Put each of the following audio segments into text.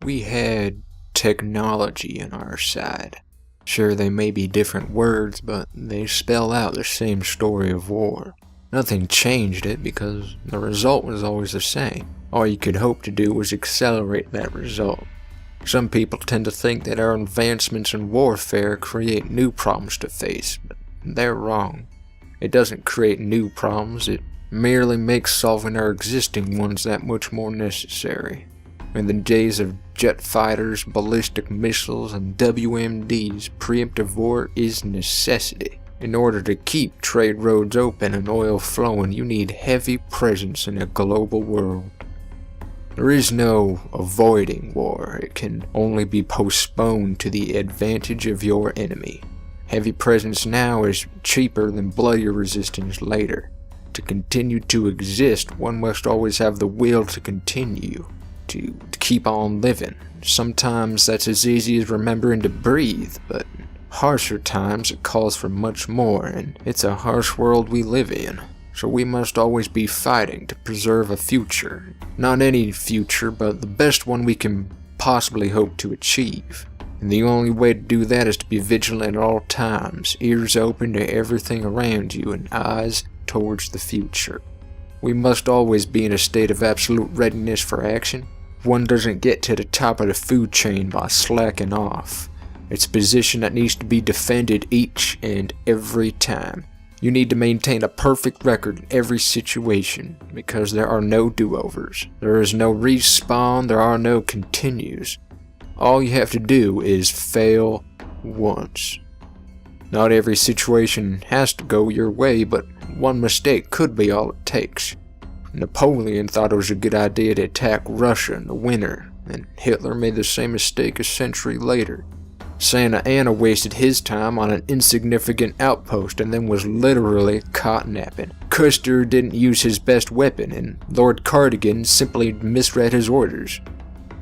We had technology on our side. Sure, they may be different words, but they spell out the same story of war. Nothing changed it because the result was always the same. All you could hope to do was accelerate that result. Some people tend to think that our advancements in warfare create new problems to face, but they're wrong. It doesn't create new problems, it merely makes solving our existing ones that much more necessary. In the days of jet fighters, ballistic missiles, and WMDs, preemptive war is necessity. In order to keep trade roads open and oil flowing, you need heavy presence in a global world. There is no avoiding war, it can only be postponed to the advantage of your enemy. Heavy presence now is cheaper than bloodier resistance later. To continue to exist, one must always have the will to continue, to keep on living. Sometimes that's as easy as remembering to breathe, but harsher times it calls for much more, and it's a harsh world we live in. So we must always be fighting to preserve a future. Not any future, but the best one we can possibly hope to achieve. And the only way to do that is to be vigilant at all times, ears open to everything around you and eyes towards the future. We must always be in a state of absolute readiness for action. One doesn't get to the top of the food chain by slacking off. It's a position that needs to be defended each and every time. You need to maintain a perfect record in every situation, because there are no do-overs. There is no respawn, there are no continues. All you have to do is fail once. Not every situation has to go your way, but one mistake could be all it takes. Napoleon thought it was a good idea to attack Russia in the winter, and Hitler made the same mistake a century later. Santa Anna wasted his time on an insignificant outpost and then was literally caught napping. Custer didn't use his best weapon, and Lord Cardigan simply misread his orders.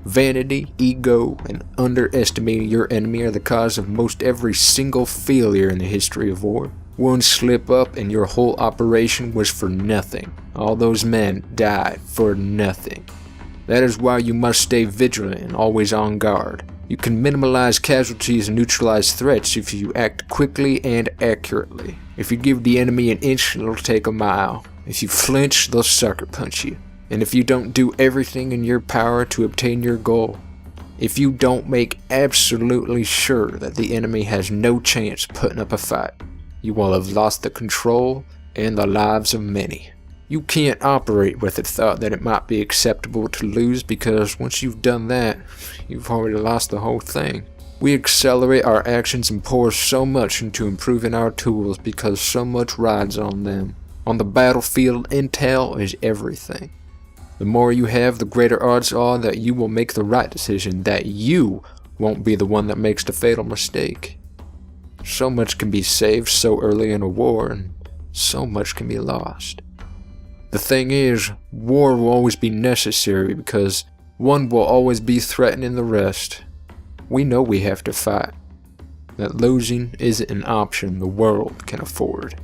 Vanity, ego, and underestimating your enemy are the cause of most every single failure in the history of war. One slip up and your whole operation was for nothing. All those men died for nothing. That is why you must stay vigilant and always on guard. You can minimize casualties and neutralize threats if you act quickly and accurately. If you give the enemy an inch, it'll take a mile. If you flinch, they'll sucker punch you. And if you don't do everything in your power to obtain your goal, if you don't make absolutely sure that the enemy has no chance putting up a fight, you will have lost the control and the lives of many. You can't operate with the thought that it might be acceptable to lose, because once you've done that, you've already lost the whole thing. We accelerate our actions and pour so much into improving our tools because so much rides on them. On the battlefield, intel is everything. The more you have, the greater odds are that you will make the right decision, that you won't be the one that makes the fatal mistake. So much can be saved so early in a war, and so much can be lost. The thing is, war will always be necessary because one will always be threatening the rest. We know we have to fight. That losing isn't an option the world can afford.